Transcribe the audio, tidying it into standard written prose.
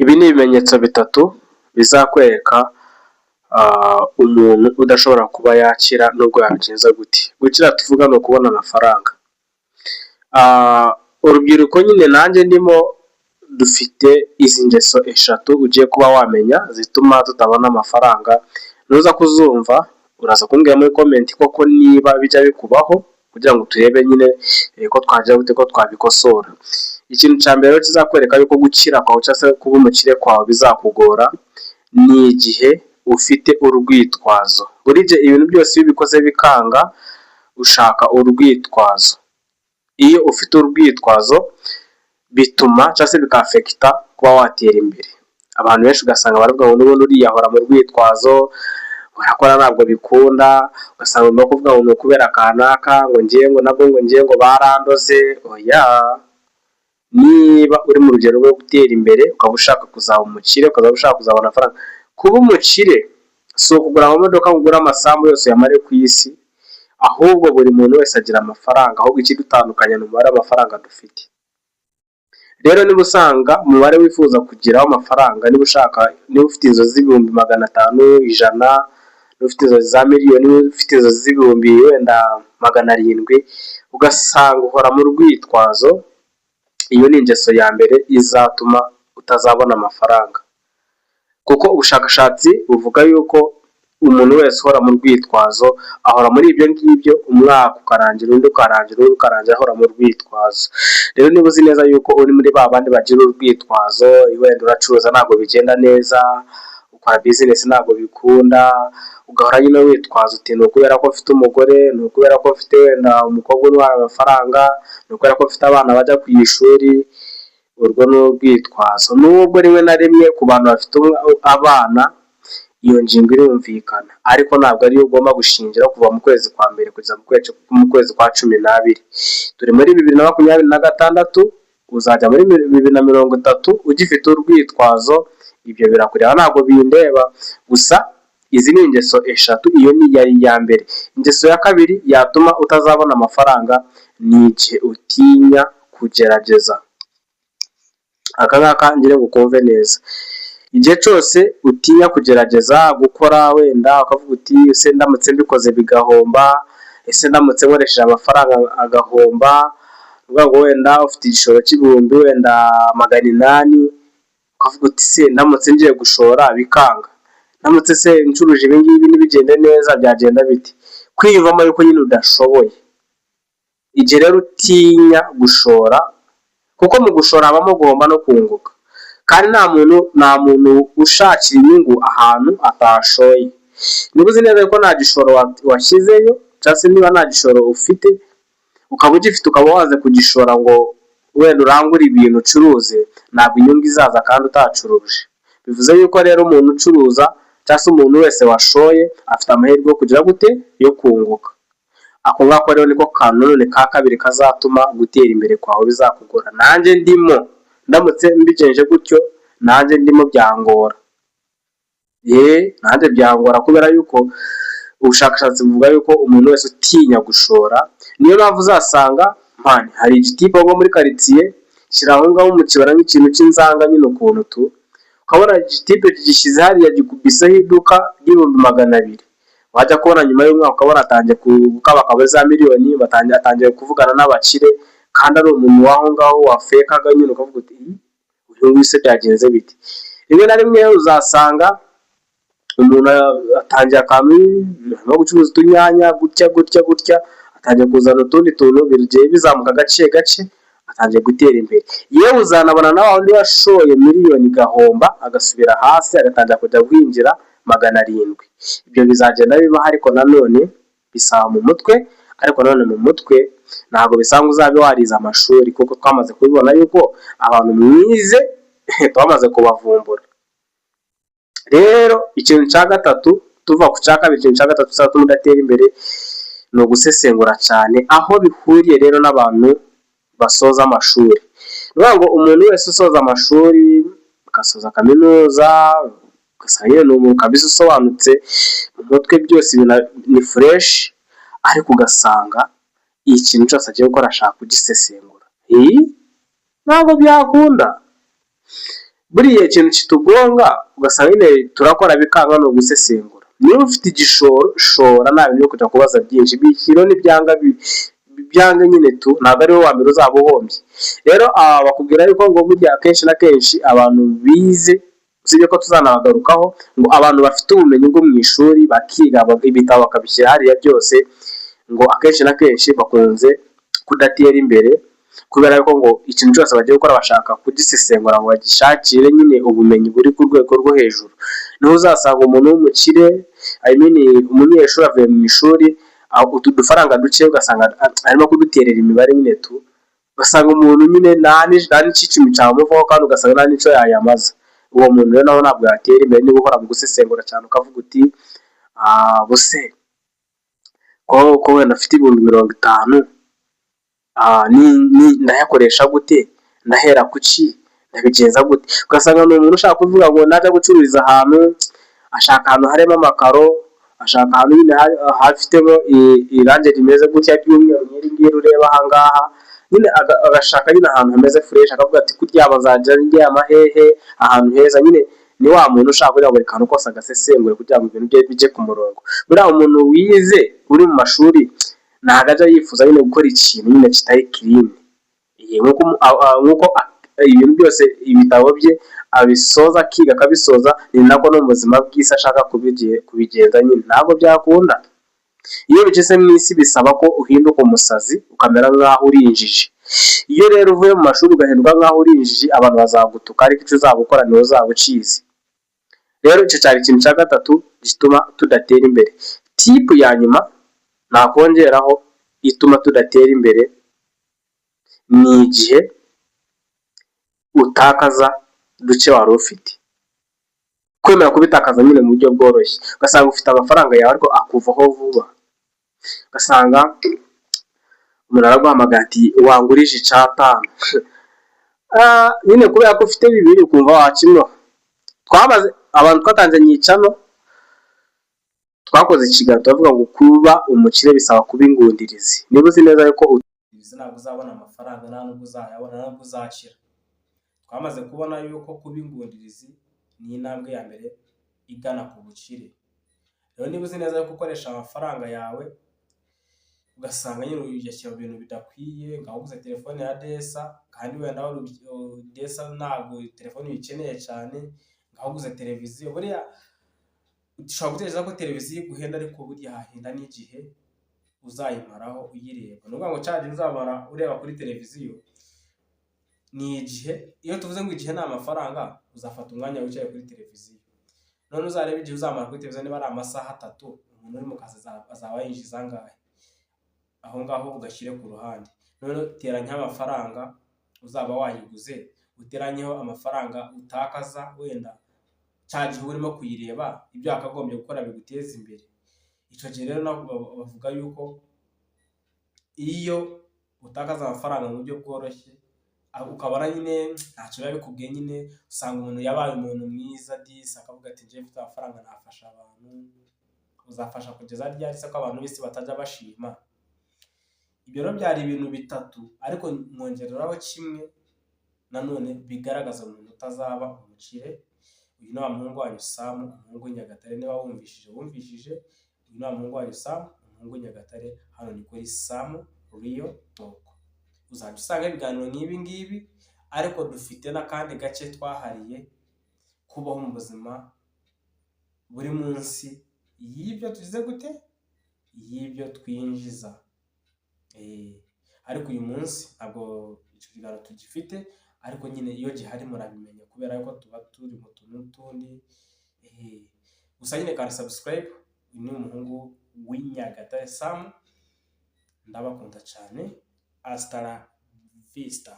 Ibi ni ibimenyetso bitatu bizakwereka umuntu udashobora kuba yakira nubwo yabigenza gute. Gukira tuvuga ni ukubona amafaranga. Urubyiruko nyine nanjye ndimo dufite izi ngeso eshatu ugiye kuba wamenya zituma tutabona amafaranga. Nuza kuzumva uraza kumbwira muri komenti koko niba bijya bikubaho kugira ngo turebe nyine ko twagira gute ko twabikosora. Ikintu cya mbere rero kizakwereka yuko gukira kwawe cyangwa se kuba umukire kwawe bizakugora ni igihe ufite urwitwazo. Buri gihe ibintu byose iyo ubikoze bikanga ushaka urwitwazo. Iyo ufite urwitwazo bituma cyangwa se bikafekita kuba watera imbere. Abantu benshi ugasanga baravuga ngo n'ubundi uriyahora mu rwitwazo, barakora ntabwo bikunda, ugasanga no kuvuga ngo ni ukubera kanaka ngo ngiye ngo barandoze. Oya, niba uri mu rugero rwo gutera imbere ukaba ushaka kuzaba umukire, ukaba ushaka kuzabona amafaranga. Kuba umukire si ukugura amamodoka, kugura amasambu yose yamare ku isi, ahubwo buri muntu wese agira amafaranga, ahubwo ikidutandukanya ni umubare w'amafaranga dufite. Rero niba usanga umubare wifuza kugiraho amafaranga, niba ufite inzozi z'ibihumbi 500, 100, niba ufite inzozi za miliyoni, niba ufite inzozi z'ibihumbi wenda 700, ugasanga uhora mu rwitwazo, iyo ni ingeso ya mbere izatuma utazabona amafaranga. Kuko ubushakashatsi buvuga yuko umuntu wese uhora mu rwitwazo ahora muri ibyo ngibyo, umwaka ukarangira undi ukarangira ahora mu rwitwazo. Rero niba uzi neza yuko uri muri ba bandi bagira urwitwazo, wenda uracuruza ntabwo bigenda neza, ukora business ntabwo bikunda, ugahora nyine witwaza uti ni ukubera ko ufite umugore, ni ukubera ko ufite wenda umukobwa utwara amafaranga, ni ukubera ko ufite abana bajya ku ishuri, urwo ni urwitwazo. Nubwo rimwe na rimwe ku bantu bafite abana iyo ngingo irumvikana, ariko ntabwo ariyo ugomba gushingira kuva mu kwezi kwa mbere kugeza mu kwezi kwa 12. Turi muri 2026, uzajya muri 2030 ugifite urwitwazo. Ibyo birakureba ntabwo bindeba. Gusa izi ni ingeso eshatu, iyo ni yari iya mbere. Ingeso ya kabiri yatuma utazabona amafaranga ni igihe utinya kugerageza. Aka ngaka ngire ngo ukumve neza. Igihe cyose utinya kugerageza gukora, wenda ukavuga uti ese ndamutse mbikoze bigahomba, ese ndamutse nkoresheje amafaranga agahomba, uvuga ngo wenda ufite igishoro cy'ibihumbi wenda 800, ukavuga uti se ndamutse ngiye gushora bikanga, ndamutse se ncuruje ibi ngibi ntibigende neza byagenda biti. Kwiyumvamo yuko nyine udashoboye. Igihe rero utinya gushora, kuko mu gushora habamo guhomba no kunguka, kandi nta muntu ushakira inyungu ahantu atashoye. Niba uzi neza ko nta gishoro washyizeyo, cyangwa se niba nta gishoro ufite ukaba ugifite ukaba waze kugishora ngo wenda urangure ibintu ucuruze, ntabwo inyungu izaza kandi utacuruje. Bivuze yuko rero umuntu ucuruza cyangwa se umuntu wese washoye afite amahirwe yo kugira gute, yo kunguka. Ako ngako rero niko kantu none ka kabiri kazatuma gutera imbere kwawe bizakugora. Nanjye ndimo, ndamutse mbigenje gutyo nanjye ndimo byangora. Nanjye byangora kubera yuko ubushakashatsi buvuga yuko umuntu wese utinya gushora, niyo mpamvu uzasanga hari igitipe wo muri karitsiye shyira aho ngaho mu kibara nk'ikintu cy'inzanga nyine ukuntu tu, ukabona igitipe gishyize hariya gikubiseho iduka ry'ibihumbi 200, wajya kubona nyuma y'umwaka ukabona atangiye gukabakaba za miliyoni, atangiye kuvugana n'abakire, kandi ari umuntu w'aho ngaho wafekaga nyine, ukavuga uti uyu nguyu se byagenze biti. Rimwe na rimwe uzasanga umuntu atangiye akantu no gucuruza utunyanya gutya, atangiye kuzana utundi tuntu, bigiye bizamuka gake atangiye gutera imbere. Yewe uzanabona na wundi washoye miliyoni gahomba agasubira hasi, agatangira kujya guhingira 700. Ibyo bizagenda bibaho, ariko nanone bisaba mu mutwe, ariko nanone mu mutwe ntabwo bisanga uzabe warize amashuri, kuko twamaze kubibona yuko abantu mwize twamaze kubavumbura. Rero ikintu cya gatatu, tuva ku cya kabiri, ikintu cya gatatu cyatuma udatera imbere ni ugusesengura cyane aho bihuriye rero n'abantu basoza amashuri. Ni ukuvuga ngo umuntu wese usoza amashuri, agasoza kaminuza, ugasanga ni umuntu kabisa usobanutse mu mutwe, byose ni fresh, ariko ugasanga ikintu cyose agiye gukora ashaka kugisesengura. Ntabwo byakunda. buriya ikintu kitugonga ugasanga nyine turakora bikanga no gusesengura. Niba ufite igishoro shora nta bintu byo kujya kubaza byinshi, bishyiro byanga nyine tu ntabwo ari wowe wa mbere uzaba uhombye. Rero bakubwira yuko ngo burya akenshi na kenshi abantu bize, usibye ko tuzanabagarukaho, ngo abantu bafite ubumenyi bwo mu ishuri bakiga ibitabo bakabishyira hariya byose, ngo akenshi na kenshi bakunze kudatera imbere, kubera ko ngo ikintu cyose bagiye gukora bashaka kugisesengura ngo bagishakire nyine ubumenyi buri ku rwego rwo hejuru. Niho uzasanga umuntu w'umukire, umunyeshuri avuye mu ishuri, utu dufaranga duke ugasanga arimo kuduterera imibare nyine tu, ugasanga umuntu nyine nta n'icicumi cyamuvaho kandi ugasanga nta n'icyo yayamaza. Uwo muntu rero nawe ntabwo yatera imbere niba uhora mu gusesengura cyane ukavuga uti buse ko wenda afite ibihumbi 50, ndayakoresha gute, ndahera kuki, ndabigenza gute. Ugasanga ni umuntu ushaka kuvuga ngo najya gucururiza ahantu, ashaka ahantu harimo amakaro, ashaka ahantu nyine hafitemo irange rimeze gutya ry'umweru nk'iri ngiri ureba aha ngaha, nyine agashaka nyine ahantu hameze fureshi, akavuga ati kuryama nzajya ndyama hehe, ahantu heza. Nyine ni wa muntu ushaka kugira ngo buri kantu kose agasesengure kugira ngo ibintu bye bijye ku murongo. Buriya umuntu wize uri mu mashuri ntabwo ajya yifuza nyine gukora ikintu nyine kitari kirine, nk'uko ibintu byose ibitabo bye abisoza akiga akabisoza, ni nako no mu buzima bw'isi ashaka kubigenza nyine, ntabwo byakunda. Iyo bigeze mu isi bisaba ko uhinduka umusazi ukamera nk'aho uri injiji. Iyo rero uvuye mu mashuri ugahinduka nk'aho uri injiji, abantu bazagutuka ariko icyo uzaba ukora niwe uzaba ukizi. Rero icyo cyari ikintu cya gatatu gituma tudatera imbere. Tipu ya nyuma nakongeraho ituma tudatera imbere, ni igihe utakaza duke wari ufite. Kwemera kubitakaza nyine mu buryo bworoshye, ugasanga ufite amafaranga yawe ariko akuvaho vuba. Ugasanga umuntu araguhamagara ati wangurije icatanu, nyine kubera ko ufite bibiri ukumva wakimwa. Abantu twatanze nyicano twakoze ikiganiro tuvuga ngo kuba umukire bisaba kuba ingundirizi. Niba uzi neza yuko ntabwo uzabona amafaranga, nta nubwo uzayabona, nta nubwo uzakira. Twamaze kubona yuko kuba ingundirizi ni intambwe ya mbere igana ku bukire. Rero niba uzi neza yuko ukoresha amafaranga yawe ugasanga nyine uyashyira mu bintu bidakwiye, ngaho uguze telefone ya desa kandi wenda desa ntabwo telefone uyikeneye cyane, ngaho uguze televiziyo. Buriya ushobora gutekereza ko televiziyo iguhenda, ariko burya hahenda n'igihe uzayimaraho uyireba. Ni ukuvuga ngo cyagihe uzamara ureba kuri televiziyo ni igihe. Iyo tuvuze ngo igihe ni amafaranga, uzafata umwanya wicaye kuri televiziyo, none uzareba igihe uzamara kuri televiziyo. Niba ari amasaha 3 umuntu uri mu kazi azaba yinjiza angahe? Aho ngaho ugashyire ku ruhande. None teranya amafaranga uzaba wayiguze, uteranyeho amafaranga utakaza wenda cya gihe urimo kuyireba, ibyo wakagombye gukora biguteza imbere. Icyo gihe rero bavuga yuko iyo utakaza amafaranga mu buryo bworoshye, ukabona nyine ntacyo biba bikubwiye, nyine usanga umuntu yabaye umuntu mwiza disi, akavuga ati njye mfite amafaranga nafasha abantu. Uzafasha kugeza ryari se ko abantu b'isi batajya bashima? Ibyo rero byari ibintu bitatu, ariko mwongereraho kimwe nanone bigaragaza umuntu utazaba umukire. Uyu ni wa muhungu wanyu Sam, umuhungu w'Inyagatare. Niba wumvishije. Uyu ni wa muhungu wanyu Sam, umuhungu w'Inyagatare. Hano ni kuri Sam Real Talk. Uzajya usanga ibiganiro nk'ibi ngibi, ariko dufite n'akandi gace twahariye kubaho mu buzima buri munsi y'ibyo tugize gute, y'ibyo twinjiza. Ariko uyu munsi ntabwo icyo kiganiro tugifite, ariko nyine iyo gihari murabimenya kubera yuko tuba turi mu tuntu n'utundi. Gusa nyine kandi subscribe. Uyu ni umuhungu w'Inyagatare Sam, ndabakunda cyane. Hasta la vista.